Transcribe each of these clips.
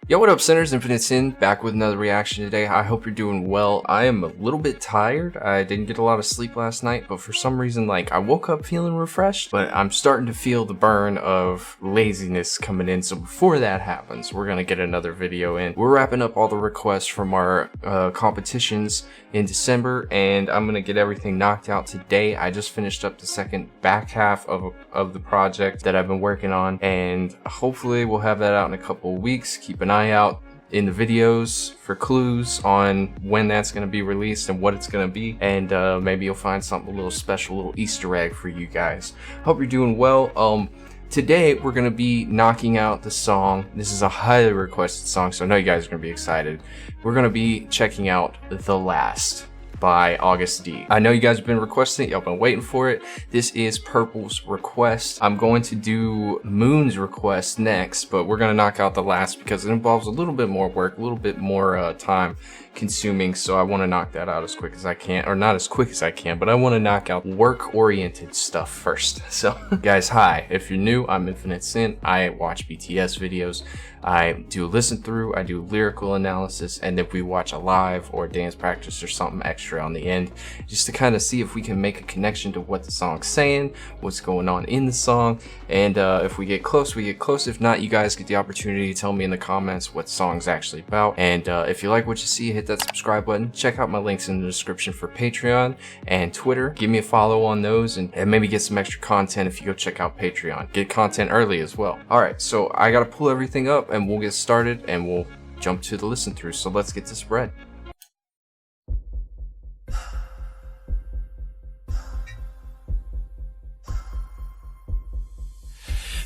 Yo, what up, Sinners? Infinite Sin, back with another reaction today. I hope you're doing well. I am a little bit tired. I didn't get a lot of sleep last night, but for some reason, I woke up feeling refreshed, but I'm starting to feel the burn of laziness coming in. So before that happens, we're gonna get another video in. We're wrapping up all the requests from our competitions in December, and I'm gonna get everything knocked out today. I just finished up the second back half of the project that I've been working on, and hopefully we'll have that out in a couple of weeks. Keep an eye out in the videos for clues on when that's going to be released and what it's going to be, and maybe you'll find something a little special, a little Easter egg for you guys. Hope you're doing well. Today we're going to be knocking out the song. This is a highly requested song, so I know you guys are going to be excited. We're going to be checking out The Last by Agust D. I know you guys have been requesting it, y'all been waiting for it. This is Purple's request. I'm going to do Moon's request next, but we're gonna knock out The Last because it involves a little bit more work, a little bit more time consuming, so I want to knock that out as quick as I can, or not as quick as I can, but I want to knock out work-oriented stuff first. So guys, hi, if you're new, I'm Infinite Sin. I watch BTS videos, I do a listen through, I do lyrical analysis, and if we watch a live or dance practice or something extra on the end, just to kind of see if we can make a connection to what the song's saying, what's going on in the song, and if we get close, we get close. If not, you guys get the opportunity to tell me in the comments what the song's actually about. And if you like what you see, hit that subscribe button. Check out my links in the description for Patreon and Twitter. Give me a follow on those, and maybe get some extra content if you go check out Patreon. Get content early as well. Alright, so I gotta pull everything up and we'll get started and we'll jump to the listen through. So let's get this read.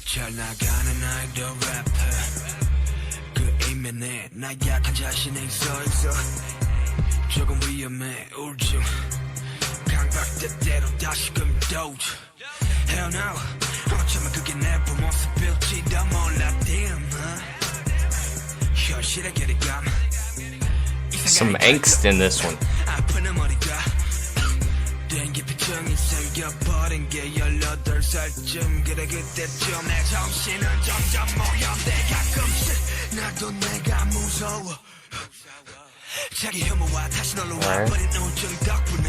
잘 나가는 아이돌 래퍼 그 이면에 나 약한 자신이 서있어 조금 위험해 우울증 강박대대로 다시금 도주 Hell no 어쩌면 그게 내 부모습일지도 몰라 damn 현실의 괴리감 Some angst in this one. 아픈 머리가 dengue 표정이 생겨버린 게 18살쯤 그래 그때쯤 내 정신은 점점 모여대 가끔씩 나도 내가 무서워 자기 혐오와 다시 널로 와버린 우울증 덕분에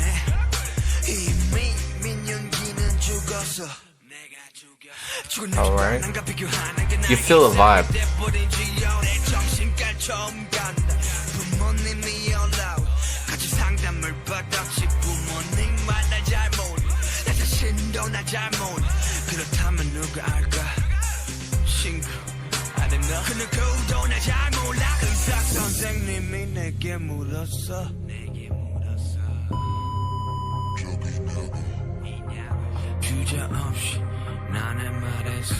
이미 민연기는 죽었어 Alright. You feel the vibe. 부모님이 올라오 같이 상담을 받았지 부모님만 날 잘 모르 나 자신도 날 잘 모르 그렇다면 누가 알까 친구 I don't know 그 누구도 날 잘 몰라 의사 선생님이 내게 물었어 주저없이 나는 말했어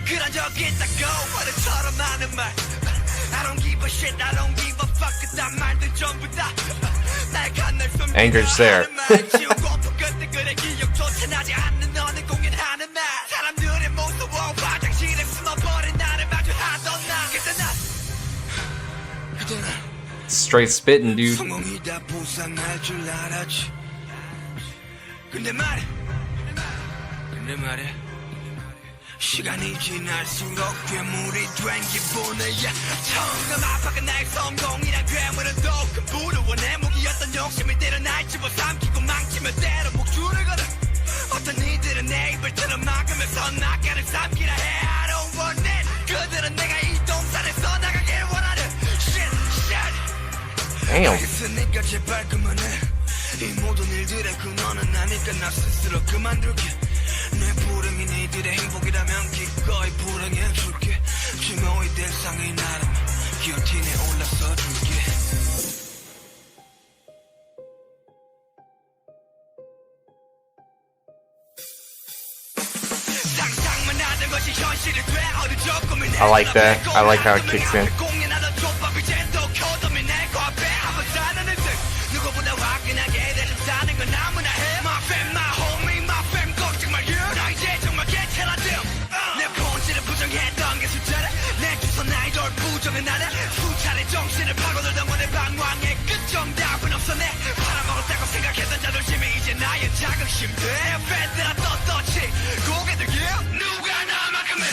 그런 적 있다고 어른처럼 하는 말 I don't give a shit, I don't give a fuck 그딴 말들 전부 다 날 간날 숨기려 Anger's there. 지우고픈 그때 기억조차 나지 않는 너는 공연하는 말 사람들의 무서워 화장실에 숨어버린 나를 마주하던 나 그때 나 Straight spitting, dude. 성공이다 보상할 줄 알았지 근데 말해 시간이 지날수록 괴물이 된 기분이야 처음 아파가 나의 성공이란 괴물은 더큰 부러워 내 무기였던 욕심이 때려 날 집어삼키고 망치며 때려 목줄을 걸어 어떤 이들은 내 입을 틀어 막으면서 나가를 삼키라 해 I don't want it 그들은 내가 이 동산에서 나가길 원하는 shit Damn. 알겠으니까 제발 그만해 이 모든 일들의 근원은 나니까 나 스스로 그만둘게 내 불행이 니들의 행복이라면 기꺼이 불행해줄게 증오의 대상이 나라면 기어틴에 올라서 줄게 상상만 하는 것이 현실이 돼 어느 조금이 I like that. I like how it kicks in. 공연하던 족밥이 젠더 커덤이 내 코앞에 한번 사는 듯 누구보다 화끈하게 대접하는 건 아무나 해 My fam, my homie, my fam 걱정 마 나 이제 정말 괜찮아 내 본질을 부정했던 게 숫자라 내 주선 아이돌 부정은 나라 수차례 정신을 파고들던 원의 방황의 끝 정답은 없어 내 팔아먹었다고 생각했던 자존심이 이제 나의 자긍심 내 팬들아 떳떳이 고개 들게 누가 나만큼은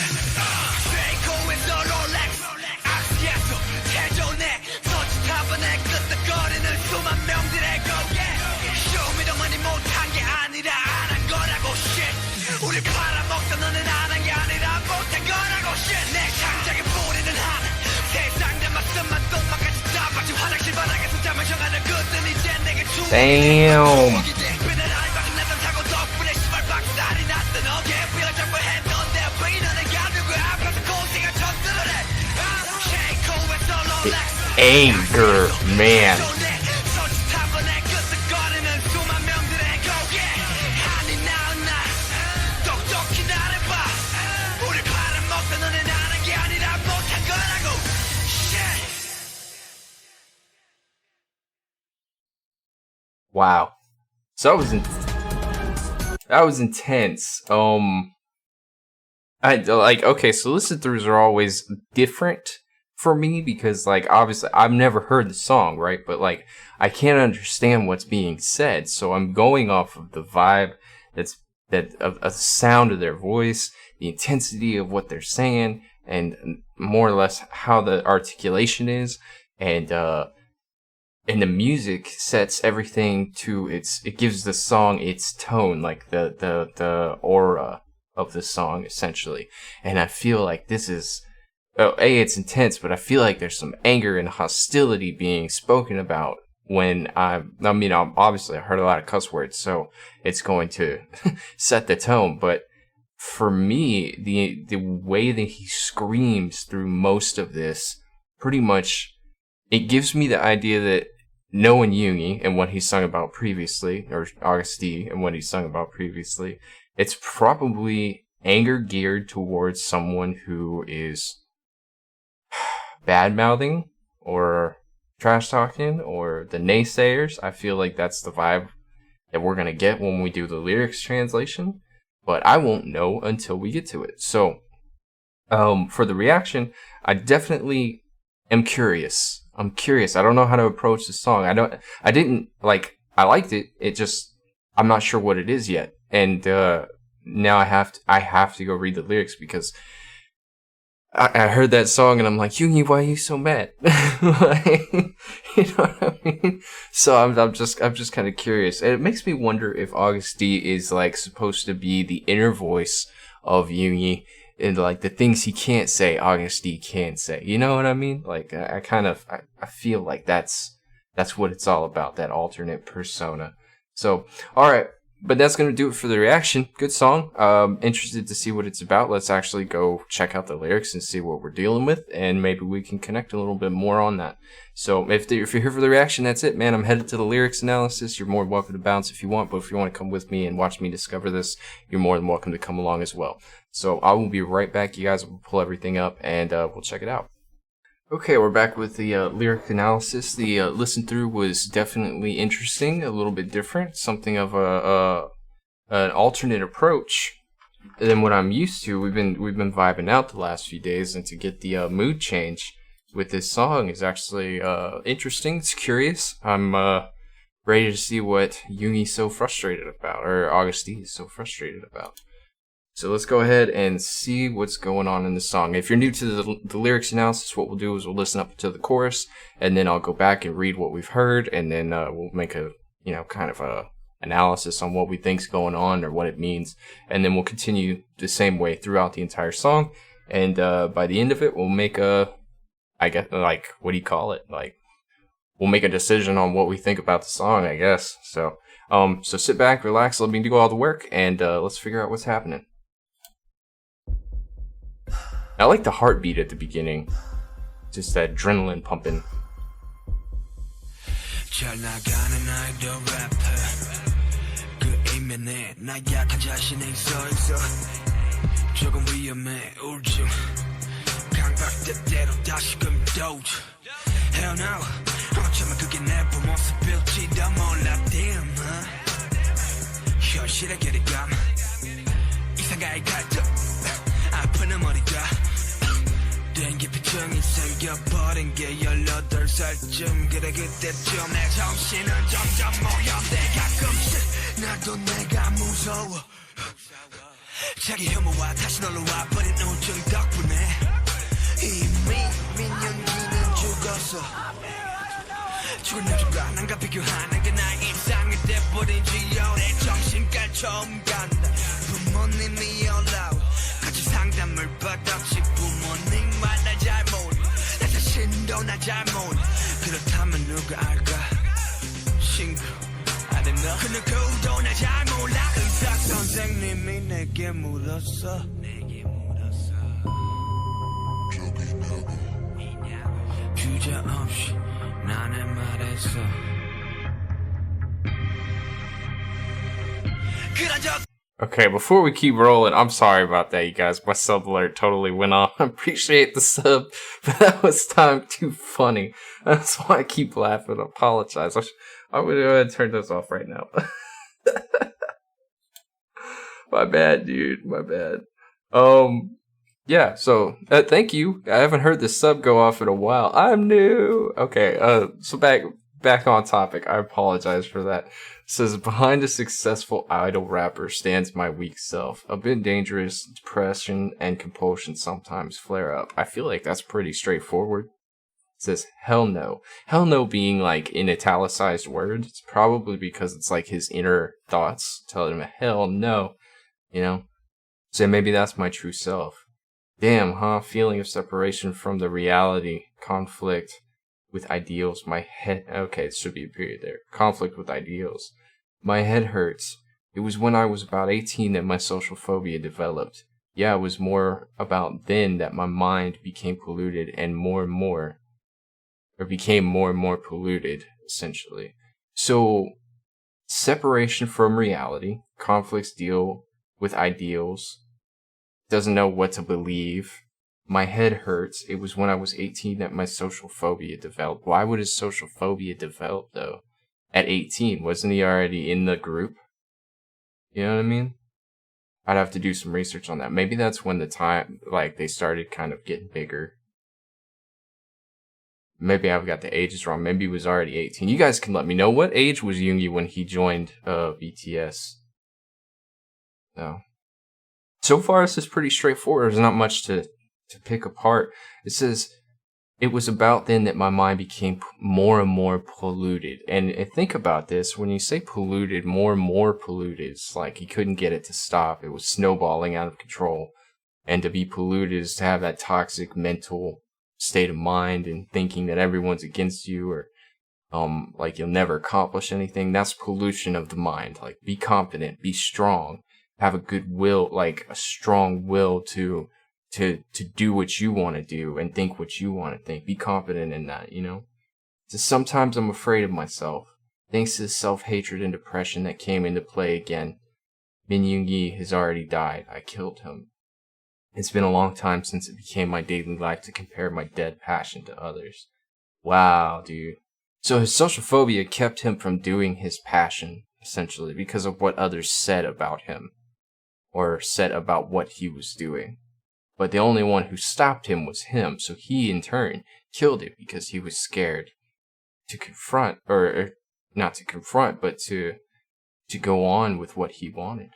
실바닥에서 잠을 정하는 것은 이제 내게 주 Damn. 빛을 알바른 나던 사고 덕분에 시발 박살이 났던 어제 뼈잡고 했던 내 브이너는 가두고 앞에서 고생을 쳤으래 쉐이크에 솔로 렉스 Anger, man. 손짓한 번에 끄덕거리는 수만 명들의 고개 한이 나은 날 똑똑히 나를 봐 우리 팔아먹던 너네 나는 게 아니라 못한 거라고 Shit. Wow. So that was intense. I like, okay, so listen throughs are always different for me because, like, obviously I've never heard the song, right? But like, I can't understand what's being said, so I'm going off of the vibe of the sound of their voice, the intensity of what they're saying, and more or less how the articulation is, and the music sets everything to it gives the song its tone, like the aura of the song, essentially. And I feel like this is, it's intense, but I feel like there's some anger and hostility being spoken about when obviously I heard a lot of cuss words, so it's going to set the tone. But for me, the way that he screams through most of this, pretty much, it gives me the idea that knowing Jungi and what he sung about previously, or Agust and what he sung about previously, it's probably anger geared towards someone who is bad-mouthing or trash-talking or the naysayers. I feel like that's the vibe that we're going to get when we do the lyrics translation, but I won't know until we get to it. So, for the reaction, I definitely am curious. I'm curious. I don't know how to approach the song. I liked it. It just, I'm not sure what it is yet. And, now I have to go read the lyrics because I heard that song and I'm like, Jungi, why are you so mad? Like, you know what I mean? So I'm just kind of curious. And it makes me wonder if Agust is like supposed to be the inner voice of Jungi, and like the things he can't say, Agust can say. You know what I mean? Like I feel like that's what it's all about, that alternate persona. So, alright, but that's gonna do it for the reaction. Good song. Interested to see what it's about. Let's actually go check out the lyrics and see what we're dealing with, and maybe we can connect a little bit more on that. So if you're here for the reaction, that's it, man. I'm headed to the lyrics analysis. You're more than welcome to bounce if you want, but if you want to come with me and watch me discover this, you're more than welcome to come along as well. So I will be right back, you guys. We'll pull everything up and we'll check it out. Okay, we're back with the lyric analysis. The listen through was definitely interesting, a little bit different, something of an alternate approach than what I'm used to. We've been vibing out the last few days, and to get the mood change with this song is actually interesting. It's curious. I'm ready to see what Jungi's so frustrated about, or Agust is so frustrated about. So let's go ahead and see what's going on in the song. If you're new to the lyrics analysis, what we'll do is we'll listen up to the chorus, and then I'll go back and read what we've heard, and then we'll make a, kind of a analysis on what we think's going on or what it means, and then we'll continue the same way throughout the entire song. And by the end of it, we'll make a, I guess, like, what do you call it? Like, we'll make a decision on what we think about the song, I guess. So, so sit back, relax, let me do all the work, and let's figure out what's happening. I like the heartbeat at the beginning. Just that adrenaline pumping. 잘 나가는 아이돌 래퍼 그 이면에 나 약한 자신이 서있어 조금 위험해 우울증 강박대대로 다시금 도주 Hell no 어쩌면 그게 내 부모습일지도 몰라 damn 현실의 괴리감 이상가의 갈등 아픈 머리가 den기피증이 생겨버린 게 18살쯤 그래 그때쯤 내 정신은 점점 모여대 가끔씩 나도 내가 무서워 자기 혐오와 다시 놀러 와버린 우울증 덕분에 이미 민영기는 죽었어 죽은 남자가 난가 비교하는 게 나의 일상이 돼버린 지연의 정신과 처음 간다 부모님이 올라오 같이 상담을 받았지 부모님만 날 잘 모르 내 자신도 누구도 나 잘 모르 그렇다면 누가 알까 싱그러 I don't know 그 누구도 나 잘 몰라 의사 선생님이 내게 물었어 주저없이 나는 말했어 그런 적 Okay, before we keep rolling, I'm sorry about that, you guys. My sub alert totally went off. I appreciate the sub, but that was time too funny. That's why I keep laughing. I apologize. I'm gonna go ahead and turn this off right now. My bad, dude. My bad. Yeah, so, thank you. I haven't heard the sub go off in a while. I'm new. Okay, so back on topic. I apologize for that. It says, behind a successful idol rapper stands my weak self. A bit dangerous, depression and compulsion sometimes flare up. I feel like that's pretty straightforward. It says, hell no. Hell no being like in italicized words. It's probably because it's like his inner thoughts telling him, hell no. You know? So maybe that's my true self. Damn, huh? Feeling of separation from the reality. Conflict with ideals. My head... Okay, it should be a period there. Conflict with ideals. My head hurts. It was when I was about 18 that my social phobia developed. Yeah, it was more about then that my mind became polluted and more... Or became more and more polluted, essentially. So, separation from reality. Conflicts deal with ideals. Doesn't know what to believe. My head hurts. It was when I was 18 that my social phobia developed. Why would his social phobia develop, though? At 18, wasn't he already in the group? You know what I mean? I'd have to do some research on that. Maybe that's when the time, like, they started kind of getting bigger. Maybe I've got the ages wrong. Maybe he was already 18. You guys can let me know. What age was Yoongi when he joined BTS? No. So far, this is pretty straightforward. There's not much to pick apart. It says, it was about then that my mind became more and more polluted. And think about this. When you say polluted, more and more polluted, it's like he couldn't get it to stop. It was snowballing out of control. And to be polluted is to have that toxic mental state of mind and thinking that everyone's against you or like you'll never accomplish anything. That's pollution of the mind. Like, be confident, be strong. Have a good will, like a strong will to do what you want to do and think what you want to think. Be confident in that, you know? So sometimes I'm afraid of myself. Thanks to the self-hatred and depression that came into play again. Min Yoongi has already died. I killed him. It's been a long time since it became my daily life to compare my dead passion to others. Wow, dude. So his social phobia kept him from doing his passion, essentially, because of what others said about him. Or said about what he was doing. But the only one who stopped him was him, so he in turn killed it because he was scared to confront, or not to confront, but to go on with what he wanted.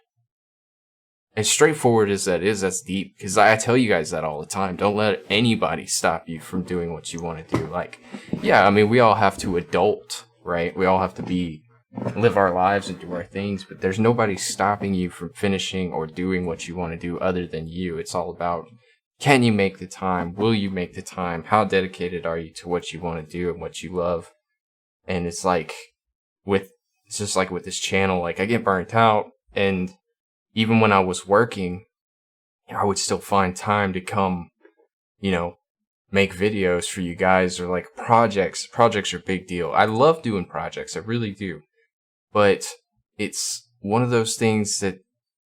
As straightforward as that is, that's deep, because I tell you guys that all the time. Don't let anybody stop you from doing what you want to do. Like, yeah, I mean, we all have to adult, right? We all have to live our lives and do our things, but there's nobody stopping you from finishing or doing what you want to do other than you. It's all about, can you make the time? Will you make the time? How dedicated are you to what you want to do and what you love? And it's like, it's just like with this channel, like I get burnt out, and even when I was working, I would still find time to come, you know, make videos for you guys, or like projects. Projects are a big deal. I love doing projects. I really do. But it's one of those things that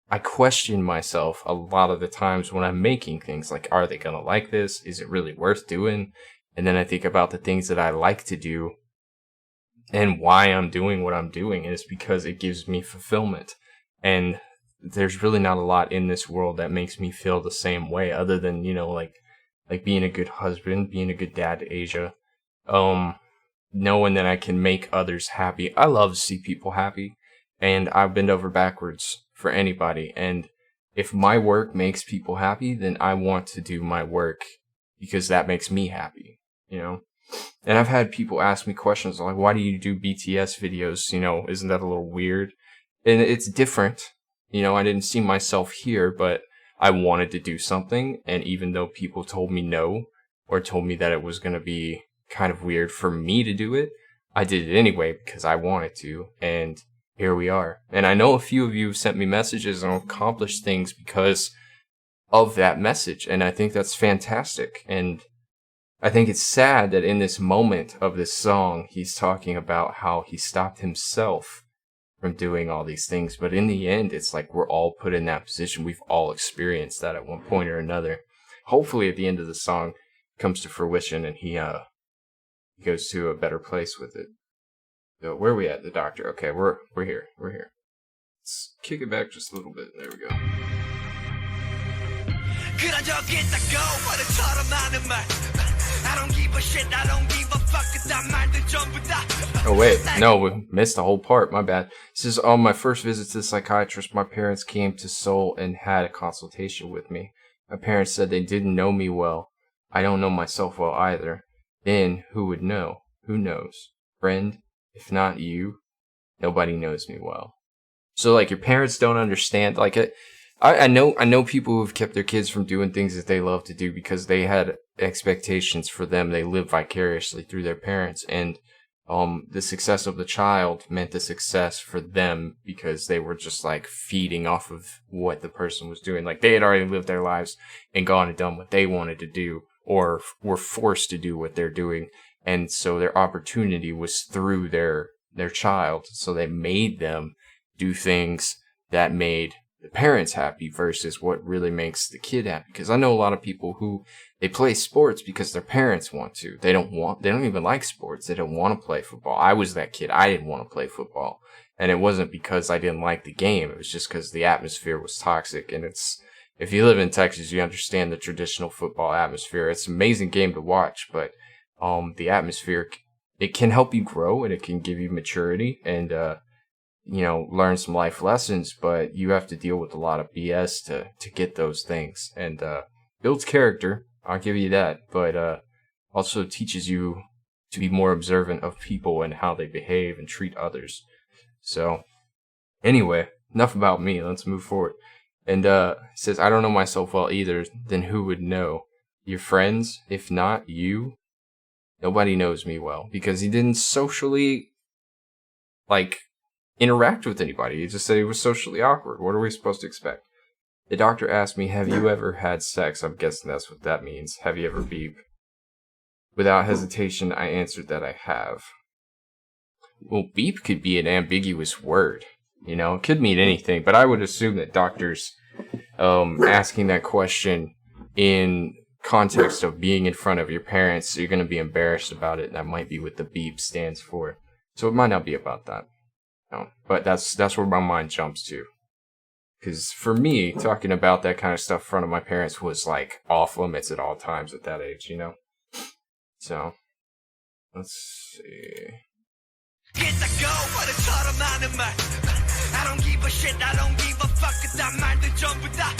I question myself a lot of the times when I'm making things. Like, are they going to like this? Is it really worth doing? And then I think about the things that I like to do and why I'm doing what I'm doing. And it's because it gives me fulfillment. And there's really not a lot in this world that makes me feel the same way, other than, you know, like being a good husband, being a good dad to Asia. Knowing that I can make others happy. I love to see people happy, and I bend over backwards for anybody. And if my work makes people happy, then I want to do my work because that makes me happy, you know? And I've had people ask me questions like, why do you do BTS videos? You know, isn't that a little weird? And it's different. You know, I didn't see myself here, but I wanted to do something. And even though people told me no, or told me that it was going to be kind of weird for me to do it. I did it anyway because I wanted to, and here we are. And I know a few of you have sent me messages and accomplished things because of that message, and I think that's fantastic. And I think it's sad that in this moment of this song, he's talking about how he stopped himself from doing all these things. But in the end, it's like we're all put in that position. We've all experienced that at one point or another. Hopefully at the end of the song it comes to fruition and he goes to a better place with it. So where are we at? The doctor. Okay, we're here. We're here. Let's kick it back just a little bit. There we go. 그런 적 있다고 어른처럼 하는 말 I don't give a shit, I don't give a fuck 그딴 말들 전부 다 Oh wait, no, we missed the whole part, my bad. This is on my first visit to the psychiatrist. My parents came to Seoul and had a consultation with me. My parents said they didn't know me well. I don't know myself well either. Then, who would know? Who knows? Friend, if not you, nobody knows me well. So, like, your parents don't understand, like, I know people who've kept their kids from doing things that they love to do because they had expectations for them. They lived vicariously through their parents, and the success of the child meant the success for them because they were just like feeding off of what the person was doing. Like they had already lived their lives and gone and done what they wanted to do, or were forced to do what they're doing, and so their opportunity was through their child. So they made them do things that made the parents happy versus what really makes the kid happy. Because I know a lot of people who they play sports because their parents want to. They don't even like sports. They don't want to play football. I was that kid. I didn't want to play football. And it wasn't because I didn't like the game. It was just because the atmosphere was toxic. And if you live in Texas, you understand the traditional football atmosphere. It's an amazing game to watch, but the atmosphere, it can help you grow and it can give you maturity and learn some life lessons, but you have to deal with a lot of BS to get those things. And builds character, I'll give you that, but also teaches you to be more observant of people and how they behave and treat others. So anyway, enough about me. Let's move forward. And it says, I don't know myself well either. Then who would know? Your friends? If not you? Nobody knows me well because he didn't socially interact with anybody. He just said he was socially awkward. What are we supposed to expect? The doctor asked me, have you ever had sex? I'm guessing that's what that means. Have you ever beep? Without hesitation, I answered that I have. Well, beep could be an ambiguous word. It could mean anything, but I would assume that doctors asking that question in context of being in front of your parents, you're going to be embarrassed about it. That might be what the beep stands for. So it might not be about that. No, but that's where my mind jumps to. Because for me, talking about that kind of stuff in front of my parents was like off limits at all times at that age, So, let's see. I don't give a shit, I don't give a fuck 그딴 말들 전부 다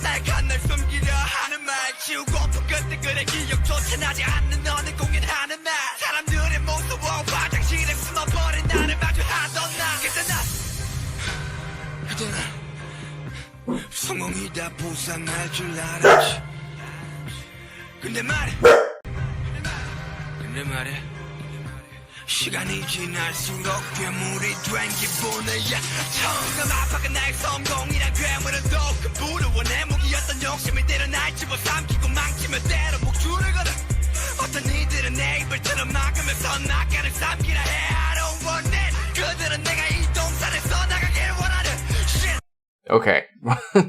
날간 날 숨기려 하는 말 지우고 또 그때 기억조차 나지 않는 너는 공연하는 날 사람들의 무서워 화장실에 숨어버린 나를 마주하던 나 그때는 성공이다 보상할 줄 알았지 근데 말이야 시간이 지날수록 괴물이 된 기분이야 처음과 마파가 나의 성공이란 괴물은 더큰 부러워 내 무기였던 욕심이 때려 날 집어삼키고 망치며 때려 목줄을 걸어 어떤 이들은 내 입을 틀어 막으면서 낙가를 삼키라 해 I don't want it 그들은 내가 이 동산에서 나가길 원하는 shit. Okay,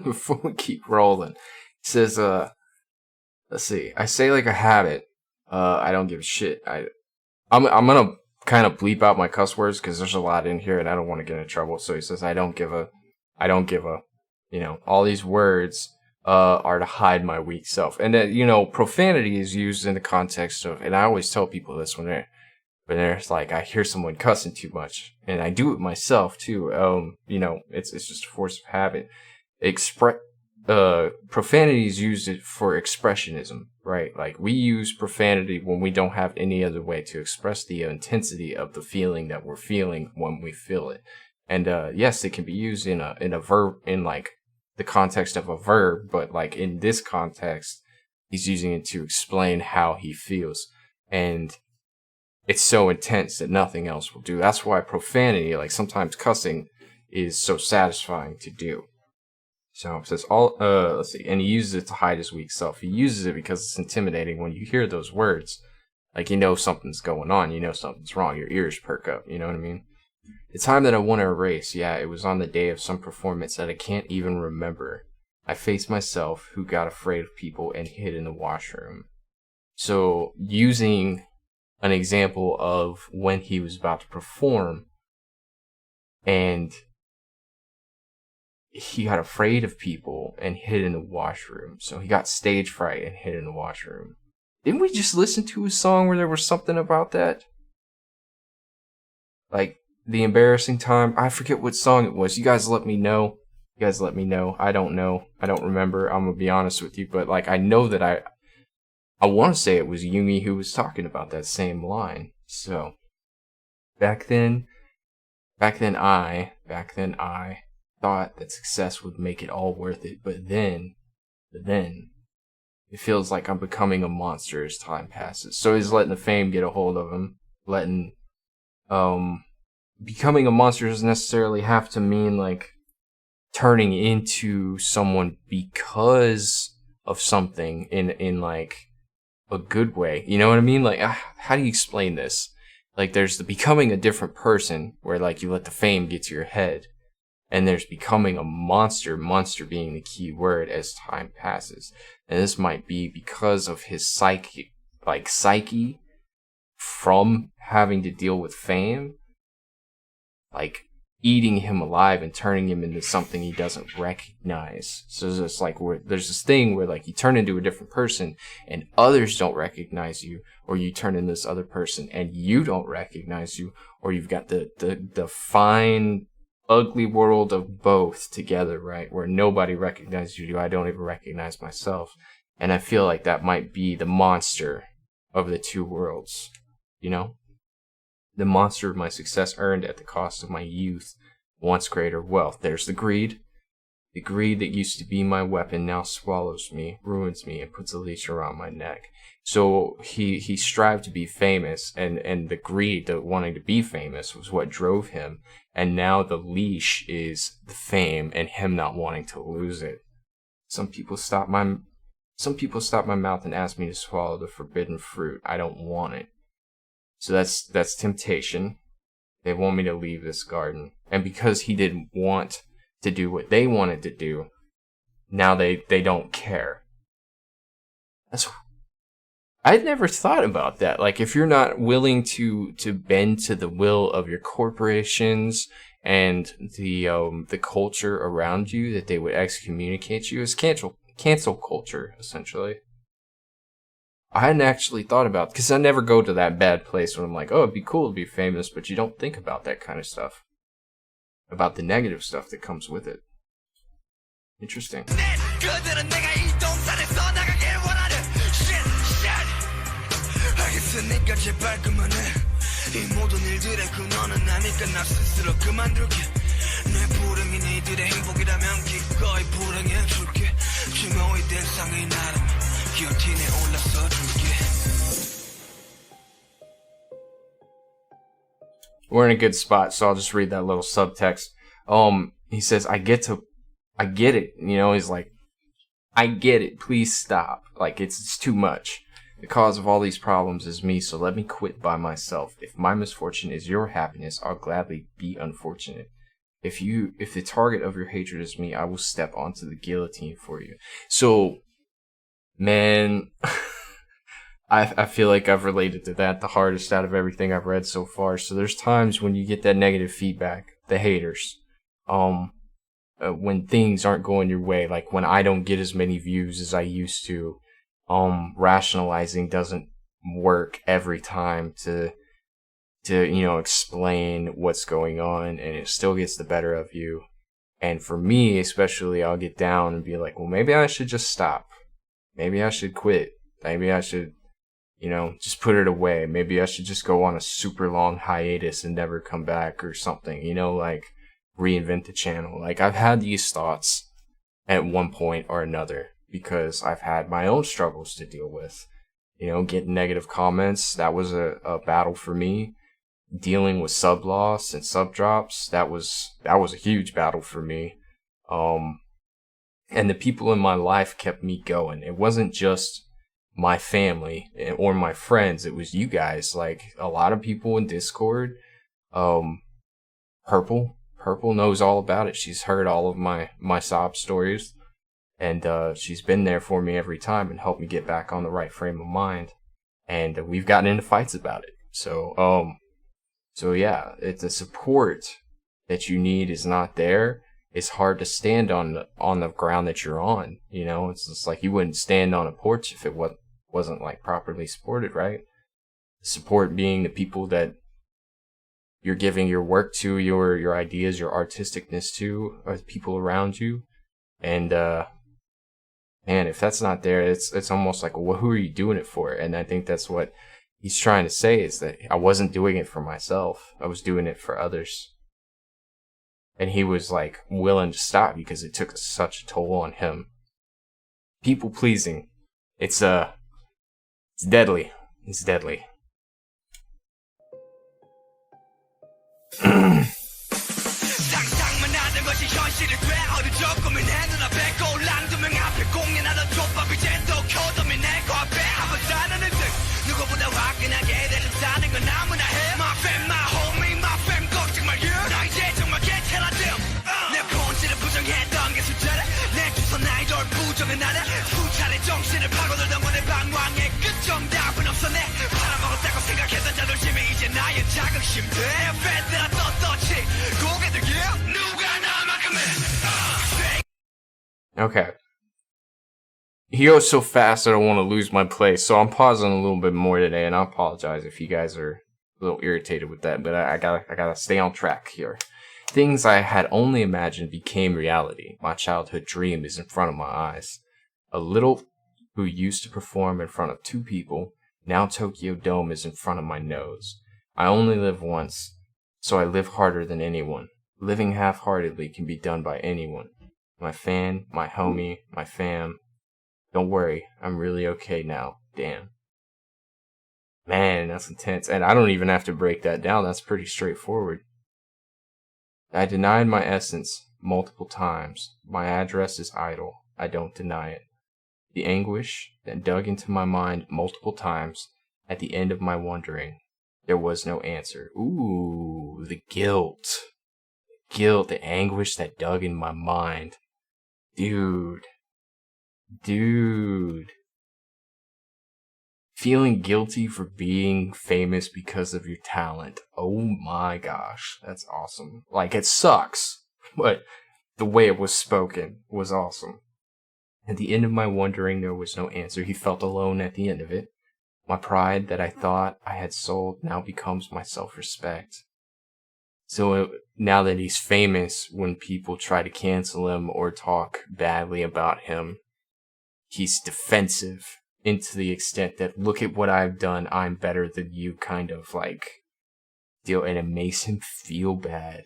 before we keep rolling, it says let's see, I say like a habit, I don't give a shit. I'm gonna kind of bleep out my cuss words because there's a lot in here and I don't want to get in trouble. So he says, I don't give a, all these words are to hide my weak self. And that, profanity is used in the context of, and I always tell people this when there's like, I hear someone cussing too much and I do it myself too. It's just a force of habit. Profanity is used for expressionism, right? Like we use profanity when we don't have any other way to express the intensity of the feeling that we're feeling when we feel it. And yes, it can be used in a verb, in like the context of a verb, but like in this context, he's using it to explain how he feels. and it's so intense that nothing else will do. That's why profanity, like sometimes cussing, is so satisfying to do. So it says let's see, and he uses it to hide his weak self. He uses it because it's intimidating when you hear those words. Like, you know something's going on, you know something's wrong, your ears perk up, you know what I mean? The time that I want to erase, yeah, it was on the day of some performance that I can't even remember. I faced myself, who got afraid of people and hid in the washroom. So, using an example of when he was about to perform, and he got afraid of people and hid in the washroom. So he got stage fright and hid in the washroom. Didn't we just listen to a song where there was something about that? Like, the embarrassing time. I forget what song it was. You guys let me know. I don't know. I don't remember. I'm going to be honest with you. But, like, I know that I want to say it was Yumi who was talking about that same line. So, back then I thought that success would make it all worth it, but then it feels like I'm becoming a monster as time passes. So he's letting the fame get a hold of him, becoming a monster doesn't necessarily have to mean like turning into someone because of something in like a good way. You know what I mean? Like, how do you explain this? Like, there's the becoming a different person where like you let the fame get to your head. And there's becoming a monster being the key word as time passes. And this might be because of his psyche from having to deal with fame, like eating him alive and turning him into something he doesn't recognize. So it's like there's this thing where like you turn into a different person and others don't recognize you, or you turn into this other person and you don't recognize you, or you've got the fine ugly world of both together, right? Where nobody recognizes you. I don't even recognize myself. And I feel like that might be the monster of the two worlds, you know? The monster of my success earned at the cost of my youth, once greater wealth. There's the greed. The greed that used to be my weapon now swallows me, ruins me, and puts a leash around my neck. So he strived to be famous, and the greed, the wanting to be famous, was what drove him. And now the leash is the fame and him not wanting to lose it. Some people stop my mouth and ask me to swallow the forbidden fruit. I don't want it. So that's temptation. They want me to leave this garden. And because he didn't want to do what they wanted to do, now they don't care. I'd never thought about that. Like, if you're not willing to bend to the will of your corporations and the culture around you, that they would excommunicate you. It's cancel culture, essentially. I hadn't actually thought about it, because I never go to that bad place where I'm like, oh, it'd be cool to be famous, but you don't think about that kind of stuff. About the negative stuff that comes with it. Interesting. We're in a good spot, so I'll just read that little subtext. He says, I get it. You know, he's like, I get it. Please stop. Like, it's too much. The cause of all these problems is me, so let me quit by myself. If my misfortune is your happiness, I'll gladly be unfortunate. If the target of your hatred is me, I will step onto the guillotine for you. So, man, I feel like I've related to that the hardest out of everything I've read so far. So there's times when you get that negative feedback, the haters, when things aren't going your way, like when I don't get as many views as I used to, rationalizing doesn't work every time to explain what's going on, and it still gets the better of you. And for me, especially, I'll get down and be like, well, maybe I should just stop. Maybe I should quit. Maybe I should, just put it away. Maybe I should just go on a super long hiatus and never come back or something, like reinvent the channel. Like, I've had these thoughts at one point or another because I've had my own struggles to deal with, getting negative comments. That was a battle for me. Dealing with sub loss and sub drops, that was a huge battle for me. And the people in my life kept me going. It wasn't just my family or my friends. It was you guys. Like, a lot of people in Discord. Purple knows all about it. She's heard all of my sob stories, and she's been there for me every time and helped me get back on the right frame of mind. And we've gotten into fights about it. So yeah, the support that you need is not there. It's hard to stand on the ground that you're on. It's just like you wouldn't stand on a porch if it wasn't like properly supported, right? Support being the people that you're giving your work to, your ideas, your artisticness to, or the people around you. And man, if that's not there, it's almost like, well, who are you doing it for? And I think that's what he's trying to say, is that I wasn't doing it for myself. I was doing it for others. And he was like willing to stop because it took such a toll on him. People pleasing. It's deadly. It's deadly. 상상만 하는 것이 현실이 돼 어디저 고민해 눈앞에 꼴랑 두 명 앞에 공연하던 족밥이 젠더 켜더미 내 코앞에 한번 사는 듯 누구보다 화끈하게 대를 사는 건 아무나 해 My fam, my homie, my fam 걱정 마 나 이제 정말 괜찮아짐 내 본질을 부정했던 게 숫자래 내 주선 아이돌 부정은 나래 수차례 정신을 파고들던 건내 방황의 끝 정답은 없어 내 팔아먹었다고 생각했던 자존심이 이제 나의 자긍심들 팬들아 떳떳이 고개 들게 누가 나만큼은 Okay. He goes so fast I don't want to lose my place, so I'm pausing a little bit more today, and I apologize if you guys are a little irritated with that, but I gotta stay on track here. Things I had only imagined became reality. My childhood dream is in front of my eyes. A little who used to perform in front of 2 people, now Tokyo Dome is in front of my nose. I only live once, so I live harder than anyone. Living half-heartedly can be done by anyone. My fan, my homie, my fam. Don't worry, I'm really okay now. Damn. Man, that's intense. And I don't even have to break that down. That's pretty straightforward. I denied my essence multiple times. My address is idle. I don't deny it. The anguish that dug into my mind multiple times. At the end of my wondering, there was no answer. Ooh, the guilt. The anguish that dug in my mind. Dude. Feeling guilty for being famous because of your talent. Oh my gosh, that's awesome. Like, it sucks, but the way it was spoken was awesome. At the end of my wondering, there was no answer. He felt alone at the end of it. My pride that I thought I had sold now becomes my self-respect. So now that he's famous, when people try to cancel him or talk badly about him, he's defensive into the extent that, look at what I've done, I'm better than you, kind of like deal, and it makes him feel bad.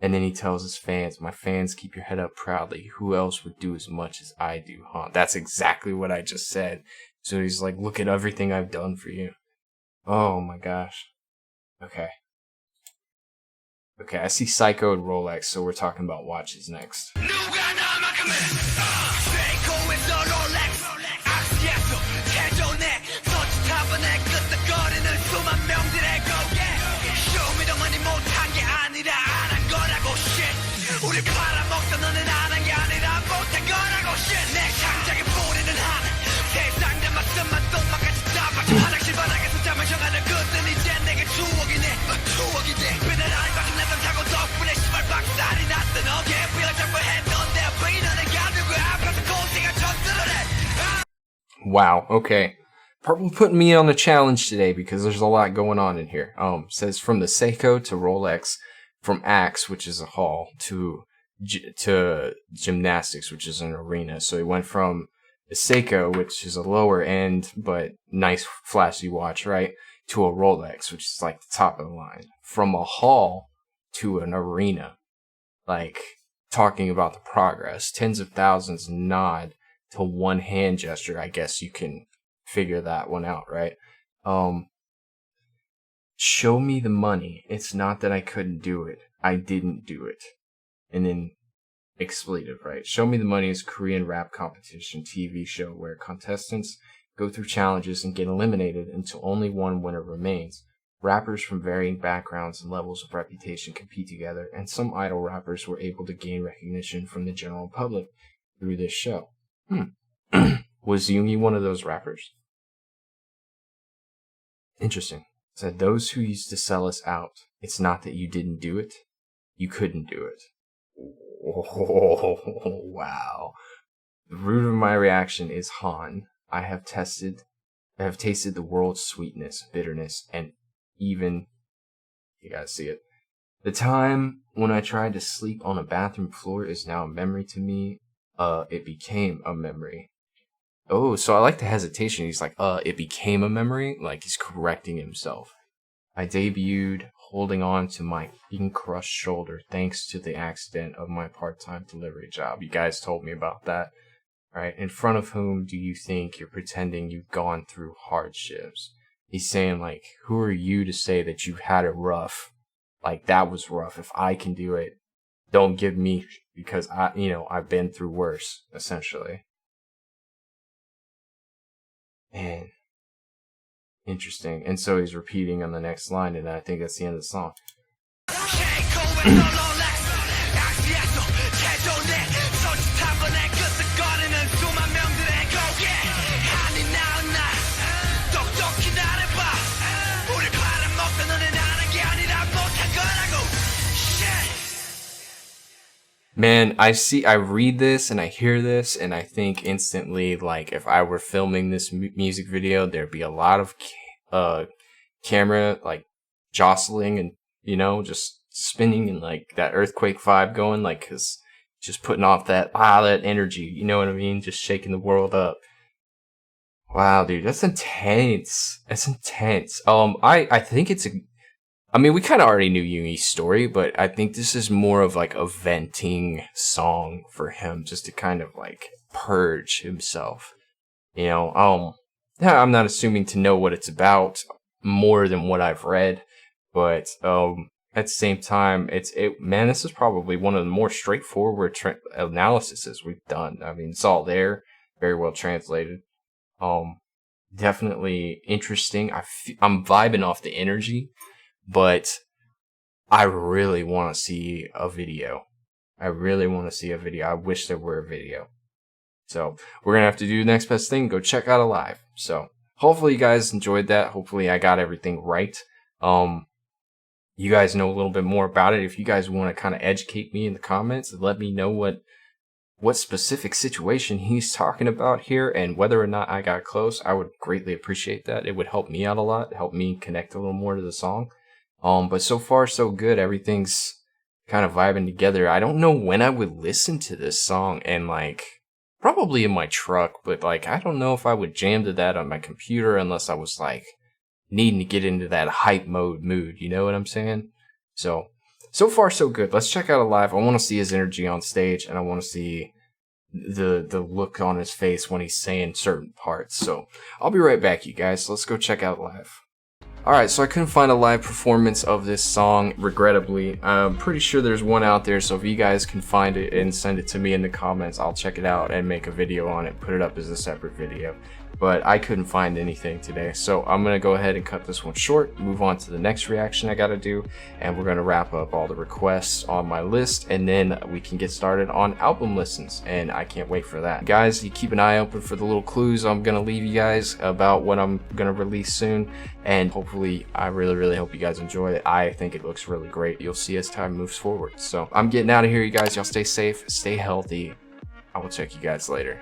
And then he tells his fans, my fans, keep your head up proudly. Who else would do as much as I do, huh? That's exactly what I just said. So he's like, look at everything I've done for you. Oh my gosh. Okay, I see Psycho and Rolex, so we're talking about watches next. Wow, okay. Purple putting me on a challenge today because there's a lot going on in here. Says from the Seiko to Rolex, from Axe, which is a hall, to gymnastics, which is an arena. So he went from the Seiko, which is a lower end but nice flashy watch, right, to a Rolex, which is like the top of the line. From a hall to an arena. Like, talking about the progress. Tens of thousands nod to one hand gesture, I guess you can figure that one out, right? Show me the money. It's not that I couldn't do it. I didn't do it. And then expletive, right? Show Me the Money is a Korean rap competition TV show where contestants go through challenges and get eliminated until only one winner remains. Rappers from varying backgrounds and levels of reputation compete together, and some idol rappers were able to gain recognition from the general public through this show. Was Yoongi one of those rappers? Interesting. Said, those who used to sell us out, it's not that you didn't do it, you couldn't do it. Oh, wow. The root of my reaction is Han. I have tasted the world's sweetness, bitterness, and even, you gotta see it. The time when I tried to sleep on a bathroom floor is now a memory to me. It became a memory. Oh, so I like the hesitation. He's like, it became a memory? Like he's correcting himself. I debuted holding on to my being crushed shoulder thanks to the accident of my part-time delivery job. You guys told me about that, right? In front of whom do you think you're pretending you've gone through hardships? He's saying, like, who are you to say that you've had it rough? Like, that was rough. If I can do it, don't give me, because I've been through worse, essentially. Man, interesting. And so he's repeating on the next line, and I think that's the end of the song. Man, I read this and I hear this and I think instantly, like, if I were filming this music video, there'd be a lot of camera, like, jostling and, just spinning and, like, that earthquake vibe going, like, cause just putting off that energy, you know what I mean? Just shaking the world up. Wow, dude, that's intense. That's intense. I think we kind of already knew Yoongi's story, but I think this is more of like a venting song for him, just to kind of like purge himself. I'm not assuming to know what it's about more than what I've read, but at the same time, man, this is probably one of the more straightforward analyses we've done. I mean, it's all there, very well translated. Definitely interesting. I'm vibing off the energy. But I really want to see a video. I wish there were a video. So we're going to have to do the next best thing. Go check out a live. So hopefully you guys enjoyed that. Hopefully I got everything right. You guys know a little bit more about it. If you guys want to kind of educate me in the comments and let me know what specific situation he's talking about here and whether or not I got close, I would greatly appreciate that. It would help me out a lot, help me connect a little more to the song. But so far so good. Everything's kind of vibing together. I don't know when I would listen to this song, and like probably in my truck, but like I don't know if I would jam to that on my computer unless I was like needing to get into that hype mood, you know what I'm saying? So far so good. Let's check out a live. I want to see his energy on stage, and I want to see the look on his face when he's saying certain parts. So I'll be right back, you guys. Let's go check out live. Alright, so I couldn't find a live performance of this song, regrettably. I'm pretty sure there's one out there, so if you guys can find it and send it to me in the comments, I'll check it out and make a video on it, put it up as a separate video. But I couldn't find anything today, so I'm going to go ahead and cut this one short, move on to the next reaction I got to do, and we're going to wrap up all the requests on my list, and then we can get started on album listens, and I can't wait for that. Guys, you keep an eye open for the little clues I'm going to leave you guys about what I'm going to release soon, and hopefully, I really hope you guys enjoy it. I think it looks really great. You'll see as time moves forward. So I'm getting out of here, you guys. Y'all stay safe, stay healthy. I will check you guys later.